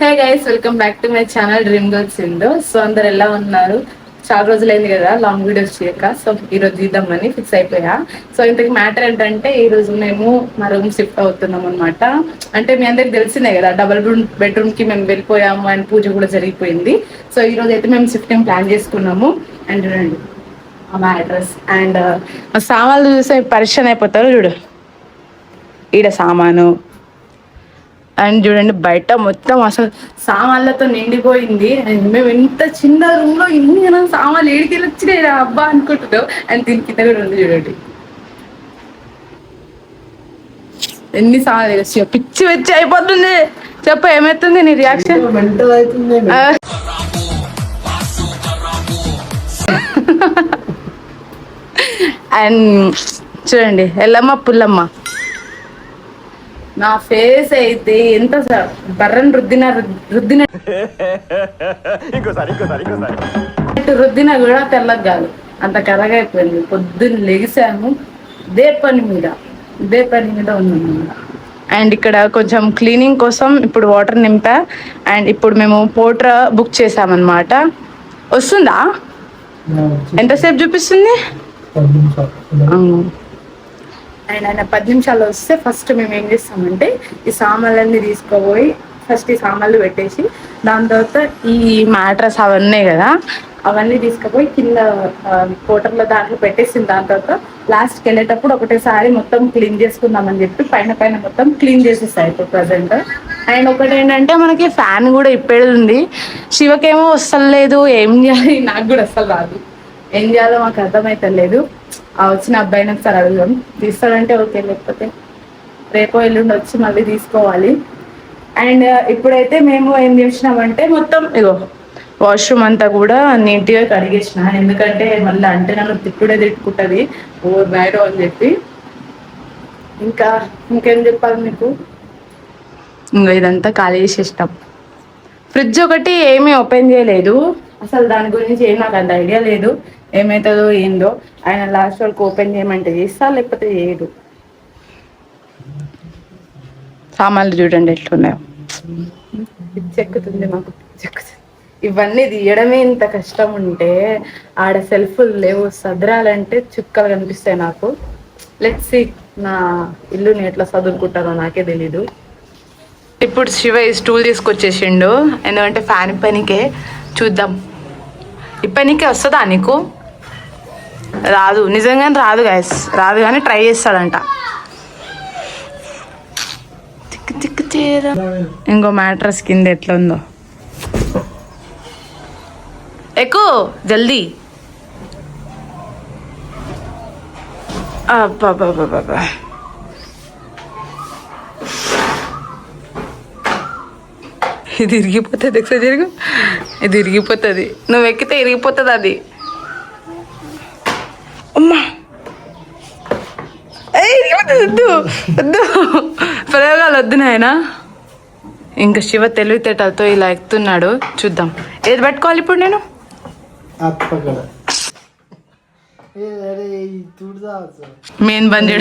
Hey guys, welcome back to my channel dream girls Indo. So అందరు ఎలా ఉన్నారు? చాలా రోజులైంది కదా లాంగ్ వీడియోస్ చేయక. సో ఈ రోజు తీద్దామని ఫిక్స్ అయిపోయా. సో ఇంతకు మ్యాటర్ ఏంటంటే, ఈ రోజు మేము మా రూమ్ షిఫ్ట్ అవుతున్నాం అనమాట. అంటే మీ అందరికి తెలిసిందే కదా, డబుల్ బెడ్రూమ్ కి మేము వెళ్ళిపోయాము అండ్ పూజ కూడా జరిగిపోయింది. సో ఈ రోజు అయితే మేము షిఫ్టింగ్ ప్లాన్ చేసుకున్నాము. అండ్ చూడండి మా అడ్రస్ అండ్ సామాన్లు చూసే పరిచయం అయిపోతారు. చూడు ఈడ సామాను అండ్ చూడండి బయట మొత్తం అసలు సామాన్లతో నిండిపోయింది. అండ్ మేము ఇంత చిన్న రూమ్ లో ఇన్ని సామాన్లు ఏడికెళ్ళి వచ్చినాయి అబ్బా అనుకుంటున్నాం. అండ్ దీని కింద కూడా ఉంది చూడండి ఎన్ని సామాన్లు. పిచ్చి వచ్చి అయిపోతుంది. చెప్ప ఏమైతుంది నీ రియాక్షన్? అండ్ చూడండి ఎల్లమ్మ పుల్లమ్మ నా ఫేస్ అయితే ఎంత బర్రని రుద్దినా కూడా తెల్లగా కాదు, అంత కర్రగా అయిపోయింది. పొద్దున్న లెగిసాము, ఇదే పని మీద ఉన్నాము. అండ్ ఇక్కడ కొంచెం క్లీనింగ్ కోసం ఇప్పుడు వాటర్ నింపా. అండ్ ఇప్పుడు మేము పోటర్ బుక్ చేసామన్నమాట. వస్తుందా? ఎంతసేపు చూపిస్తుంది? అండ్ ఆయన 10 నిమిషాలు వస్తే ఫస్ట్ మేము ఏం చేస్తామంటే ఈ సామాన్లన్నీ తీసుకుపోయి ఫస్ట్ ఈ సామాన్లు పెట్టేసి దాని తర్వాత ఈ మ్యాట్రస్ అవన్నీ కదా అవన్నీ తీసుకుపోయి కింద పోటర్లో దాంట్లో పెట్టేసిన దాని తర్వాత లాస్ట్కి వెళ్ళేటప్పుడు ఒకటేసారి మొత్తం క్లీన్ చేసుకుందామని చెప్పి పైన మొత్తం క్లీన్ చేసేస్తాయి ఇప్పుడు ప్రజెంట్. అండ్ ఒకటి ఏంటంటే మనకి ఫ్యాన్ కూడా ఇప్పేది ఉంది. శివకేమో వస్తలేదు, ఏం చేయాలి నాకు కూడా అస్సలు రాదు. ఏం చేయాలో మాకు అర్థమైతలేదు. వచ్చిన అబ్బాయిని ఒకసారి అడుగుదాం, తీస్తాడంటే ఓకే, లేకపోతే రేపో ఎల్లుండి వచ్చి మళ్ళీ తీసుకోవాలి. అండ్ ఇప్పుడైతే మేము ఏం చేసినామంటే మొత్తం ఇగో వాష్రూమ్ అంతా కూడా నీట్గా కడిగేసిన. ఎందుకంటే మళ్ళీ అంటే నన్ను తిట్టుకుంటుంది ఓ బ్యాడో అని చెప్పి. ఇంకేం చెప్పాలి మీకు? ఇంకా ఇదంతా ఖాళీ చేసేసినాం. ఫ్రిడ్జ్ ఒకటి ఏమీ ఓపెన్ చేయలేదు, అసలు దాని గురించి ఏం నాకు అంత ఐడియా లేదు. ఏమవుతుందో ఏందో. ఆయన లాస్ట్ వరకు ఓపెన్ చేయమంటే చేస్తా, లేకపోతే చేయడు. సామాన్లు చూడండి ఎట్లున్నాయో. పిచ్చెక్కుతుంది మాకు, పిచ్చెక్కుతుంది. ఇవన్నీ తీయడమే ఇంత కష్టం ఉంటే ఆడ సెల్ఫ్లు లేవు, సదరాలంటే చుక్కలు కనిపిస్తాయి నాకు. లెట్స్ సీ నా ఇల్లుని ఎట్లా చదువుకుంటానో నాకే తెలీదు. ఇప్పుడు శివ ఈ స్టూల్ తీసుకొచ్చేసిండు, ఎందుకంటే ఫ్యాన్ పనికే. చూద్దాం, ఈ పనికి వస్తుందా నీకు? రాదు, నిజంగానే రాదు గైస్, రాదు కానీ ట్రై చేస్తాడంట. తిక్కు చీర. ఇంకో మ్యాట్రస్ కింద ఎట్లా ఉందో ఎక్కువ జల్దీ. అబ్బా ఇది ఇరిగిపోతుంది. ఒకసారి తిరుగు, ఇది ఇరిగిపోతుంది. నువ్వు ఎక్కితే ఇరిగిపోతుంది అది. అమ్మా వద్దు వద్దు, ప్రయోగాలు వద్దు నాయన. ఇంకా శివ తెలివితేటలతో ఇలా ఎక్కుతున్నాడు. చూద్దాం ఏది పట్టుకోవాలి ఇప్పుడు నేను. మెయిన్ బంద్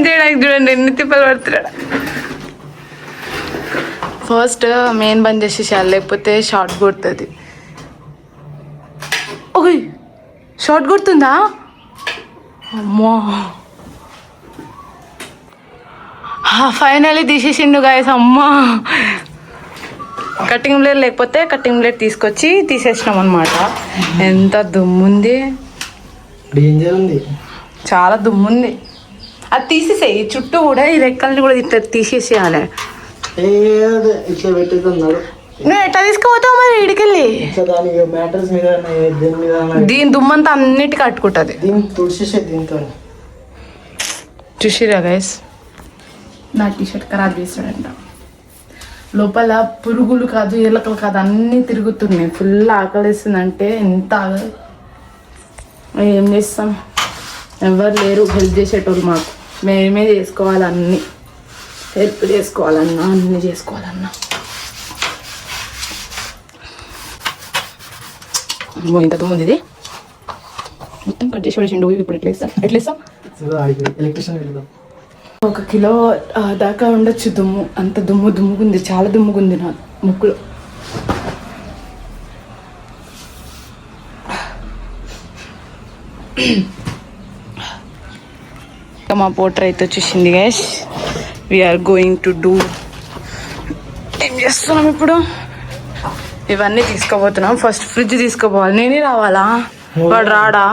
చేయడానికి చూడండి ఎన్ని తిప్పలు పడుతున్నాడు. ఫస్ట్ మెయిన్ బంద్ చేసేసాలి, లేకపోతే షార్ట్ కొడుతుంది. ఓకే, షార్ట్ కొడుతుందా? అమ్మో, ఫైనల్లీ తీసేసిండు గాయస్. అమ్మా, కటింగ్ బ్లేడ్ లేకపోతే కటింగ్ బ్లేడ్ తీసుకొచ్చి తీసేసినాం అనమాట. ఎంత దుమ్ముంది, చాలా దుమ్ముంది. అది తీసేసేయి, చుట్టూ కూడా ఈ రెక్కల్ని కూడా తీసేసేయాలి. నువ్వు ఎట్లా తీసుకుపోతావు మరి ఇడికెళ్ళి? దీని దుమ్మంతా అన్నిటి కట్టుకుంటుంది. చూసిరా గైస్, నా టీషర్ట్ ఖరాబ్ చేసాడంట. లోపల పురుగులు కాదు, ఎలకలు కాదు, అన్నీ తిరుగుతున్నాయి. ఫుల్ ఆకలిస్తుందంటే ఎంత ఆగదు. ఏం చేస్తాం, ఎవరు లేరు హెల్ప్ చేసేటోళ్ళు మాకు. మేమే చేసుకోవాలి, అన్నీ హెల్ప్ చేసుకోవాలన్నా, అన్నీ చేసుకోవాలన్నా. ఇంత దూరం ఇది మొత్తం కట్ చేసి పడేసిండు. ఇప్పుడు ఎట్లా ఇస్తాం? 1 కిలో దాకా ఉండొచ్చు దుమ్ము. అంత దుమ్ముగుంది, చాలా దుమ్ముగుంది నా ముక్కులో. మా పోటర్ అయితే వచ్చేసింది guys. We are going to do. ఏం చేస్తున్నాం ఇప్పుడు? ఇవన్నీ తీసుకోబోతున్నాం. First fridge తీసుకోపోవాలి. నేనే రావాలా? వాడు రాడా?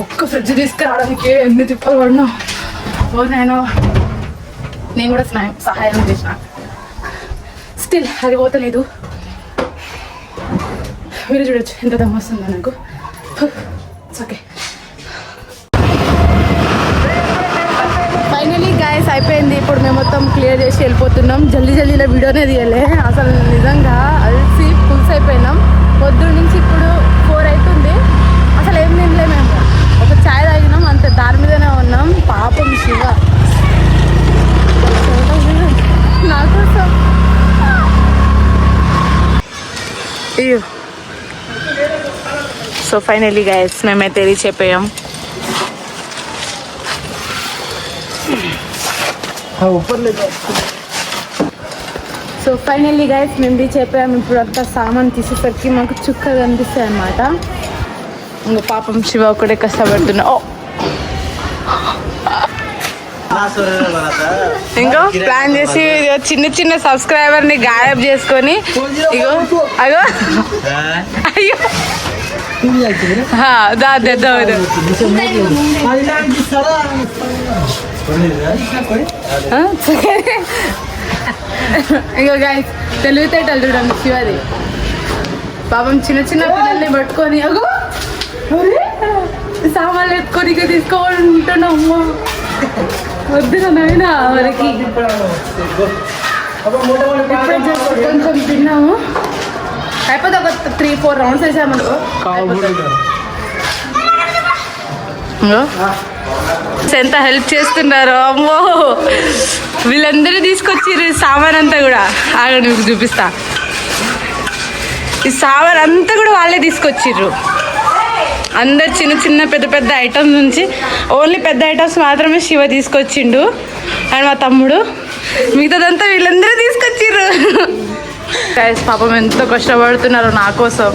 ఒక్క ఫ్రిడ్జ్ తీసుకురావడానికి ఎన్ని తిప్పలు పడినా. ఓ నేను కూడా సహాయం చేసిన. స్టిల్ అది పోతలేదు. మీరు చూడొచ్చు ఎంత దమ్ము వస్తుందో నాకు. ఓకే, ఫైనలీ గాయస్ అయిపోయింది. ఇప్పుడు మేము మొత్తం క్లియర్ చేసి వెళ్ళిపోతున్నాం. జల్దీలో వీడియోనే తీయలే అసలు. నిజంగా అలసి పుల్స్ అయిపోయినాం. పొద్దున్న నుంచి ఇప్పుడు 4 అవుతుంది. అసలు ఏం తినలే మేము. ఒక ఛాయ్ తాగినాం అంతే. దాని మీదనే ఉన్నాం. పాపం శివ నాకోసం. అయ్యో. సో ఫైనలీ గైస్ మేమైతే రీచ్ అయిపోయాం. సో ఫైనల్లీ గైస్ మేము రీచ్ అయిపోయాం. ఇప్పుడు అంతా సామాన్ తీసేసరికి మాకు చుక్కలు కనిపిస్తాయి అన్నమాట. ఇంకో పాపం శివ ఒకటే కష్టపడుతున్నా. ఇంకో ప్లాన్ చేసి చిన్న సబ్స్క్రైబర్ ని గాయబ్ చేసుకొని ఇగో అగో అయ్యో ఇగో గైస్ తెలివితేటలు చూడండి శివది. పాపం చిన్న పిల్లల్ని పట్టుకొని అగో సామాన్లు ఎత్తుకొని తీసుకోవాలంటున్నా. అమ్మ వద్దు నాయనా. వరకి కొంచెం తిన్నాము. అయిపోతే ఒక 3-4 రౌండ్స్ వేసామనుకో. ఎంత హెల్ప్ చేస్తున్నారు అమ్మో. వీళ్ళందరూ తీసుకొచ్చిర్రు సామాన్ అంతా కూడా. ఆగండి మీకు చూపిస్తా. ఈ సామాన్ అంతా కూడా వాళ్ళే తీసుకొచ్చిర్రు. అందరు చిన్న పెద్ద ఐటమ్స్ నుంచి ఓన్లీ పెద్ద ఐటమ్స్ మాత్రమే శివ తీసుకొచ్చిండు అండ్ మా తమ్ముడు. మిగతాదంతా వీళ్ళందరూ తీసుకొచ్చిర్రు. గైస్ పాపం ఎంతో కష్టపడుతున్నారు నా కోసం.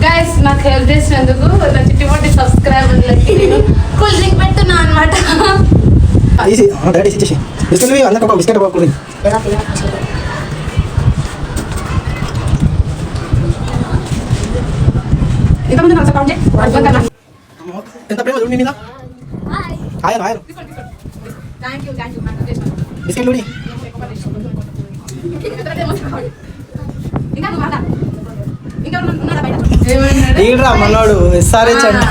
గైస్ నాకు హెల్ప్ చేసినందుకు నా చిట్టిమోటి సబ్స్క్రైబర్లకి నేను కూల్ డ్రింక్ పెడుతున్నా అనమాట. ఎంత ప్రేమ చూడండి మీద. హాయ్ హాయ్ థాంక్యూ బిస్కెట్ లోడి. ఈడ్రా మనోడు ఎస్ఆర్హెచ్ అంట.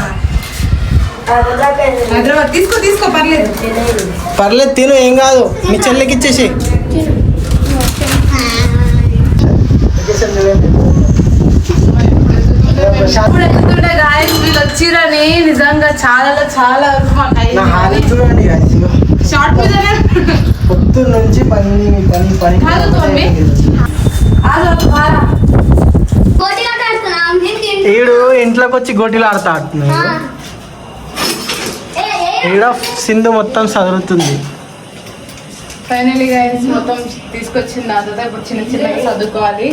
తీసుకో పర్లేదు తిను, ఏం కాదు. మీ చెల్లెకి ఇచ్చేసి. వీళ్ళు వచ్చిరని నిజంగా చాలా షార్ట్ పొద్దున్న నుంచి పని ఈడు ఇంట్లోకి వచ్చి గోటీలు ఆడుతా ఆడుతున్నాడు. ఈడ సింధు మొత్తం చదువుతుంది. ఫైనలీ గైస్ మొత్తం తీసుకొచ్చింది దాంతో ఇప్పుడు చిన్నగా చదువుకోవాలి.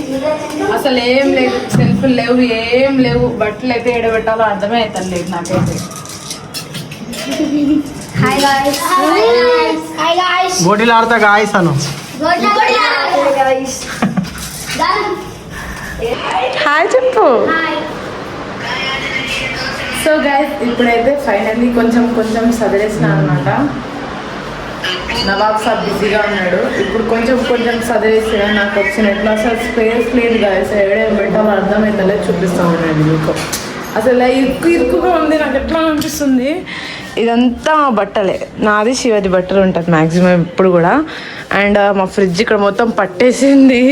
అసలు ఏం లేదు, సెల్ఫ్లు లేవు, ఏం లేవు. బట్టలు అయితే ఎడబెట్టాలో అర్థమే అవుతాను లేదు నాకైతే. గోటీలు ఆడతా గాయస్ అను. హాయ్ చెప్పు. సో గైస్ ఇప్పుడైతే ఫైనల్లీ కొంచెం చదివేసిన అనమాట. నవాబ్ సాబ్ బిజీగా ఉన్నాడు. ఇప్పుడు కొంచెం చదివేసిన నాకు వచ్చినట్లు. అసలు స్పేస్ లేదు గైస్. ఏడేం పెట్టాలో అర్థమవుతలేదు. చూపిస్తా ఉన్నాడు మీకు. అసలు ఇరుకుగా ఉంది. నాకు ఎట్లా అనిపిస్తుంది. ఇదంతా బట్టలే, నాది శివది బట్టలు ఉంటుంది మ్యాక్సిమం ఇప్పుడు కూడా. అండ్ మా ఫ్రిడ్జ్ ఇక్కడ మొత్తం పట్టేసింది.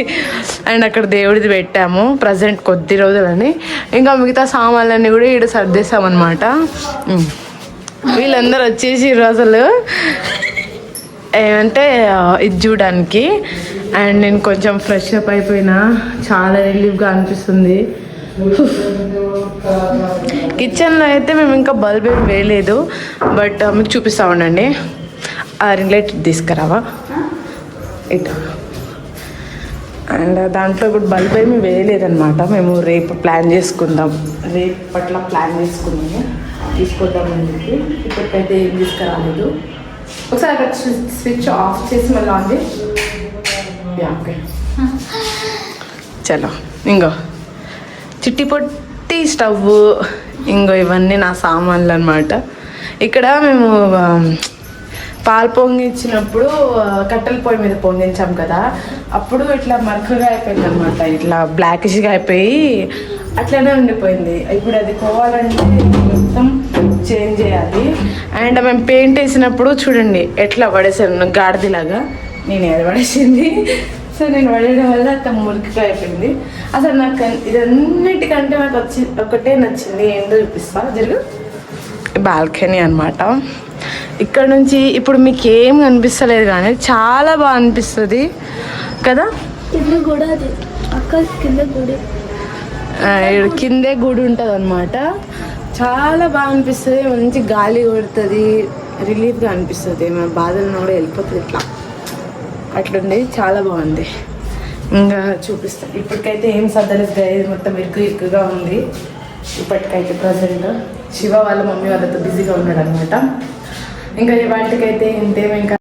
అండ్ అక్కడ దేవుడిది పెట్టాము ప్రజెంట్ కొద్ది రోజులని. ఇంకా మిగతా సామాన్లన్నీ కూడా ఈడ సర్దేశామన్నమాట. వీళ్ళందరూ వచ్చేసి అసలు ఏమంటే ఇది చూడడానికి. అండ్ నేను కొంచెం ఫ్రెష్ అప్ అయిపోయినా, చాలా రిలీఫ్గా అనిపిస్తుంది. కిచెన్లో అయితే మేము ఇంకా బల్బ్ ఏం వేయలేదు, బట్ మీకు చూపిస్తా ఉండండి. ఆ రిలేటెడ్ తీసుకురావా ఇటు. అండ్ దాంట్లో ఇప్పుడు బల్బ్ ఏమి వేయలేదన్నమాట. మేము రేపు ప్లాన్ చేసుకుందాం, రేపు పట్ల ప్లాన్ చేసుకున్నాము తీసుకొద్దామని చెప్పి. ఇప్పటికైతే ఏం తీసుకురాలేదు. ఒకసారి అక్కడ స్విచ్ ఆఫ్ చేసి మళ్ళీ ఆన్ చేయి. ఓకే చలో. ఇంకో చిట్టి పొట్టి స్టవ్, ఇంకో ఇవన్నీ నా సామాన్లు అనమాట. ఇక్కడ మేము పాలు పొంగించినప్పుడు కట్టెల పొయ్యి మీద పొంగించాం కదా, అప్పుడు ఇట్లా మరకగా అయిపోయింది అనమాట. ఇట్లా బ్లాకిష్గా అయిపోయి అట్లనే ఉండిపోయింది. ఇప్పుడు అది పోవాలంటే మొత్తం చేంజ్ చేయాలి. అండ్ మేము పెయింట్ వేసినప్పుడు చూడండి ఎట్లా పడేసాను గాడిదిలాగా. నేను ఏది పడేసింది, సో నేను పడేయడం వల్ల అంత మురికిగా అయిపోయింది. అసలు నాకు ఇదన్నిటికంటే నాకు ఒకటే నచ్చింది. ఏంటో చూపిస్తా జరుగు. బాల్కనీ అనమాట. ఇక్కడ నుంచి ఇప్పుడు మీకు ఏం కనిపిస్తలేదు కానీ చాలా బాగా అనిపిస్తుంది కదా. కిందే గుడి ఉంటుంది అనమాట. చాలా బాగా అనిపిస్తుంది, మంచి గాలి కొడుతుంది, రిలీఫ్గా అనిపిస్తుంది. మన బాధలను కూడా వెళ్ళిపోతుంది. ఇట్లా అట్లుంది, చాలా బాగుంది. ఇంకా చూపిస్తాను. ఇప్పటికైతే ఏం సర్దలేదు గైస్, మొత్తం ఇరుకుగా ఉంది ఇప్పటికైతే. ప్రజెంట్ శివ వాళ్ళ మమ్మీ వాళ్ళతో బిజీగా ఉన్నాడు అనమాట. ఇంకా వాటికైతే ఇంతేమో ఇంకా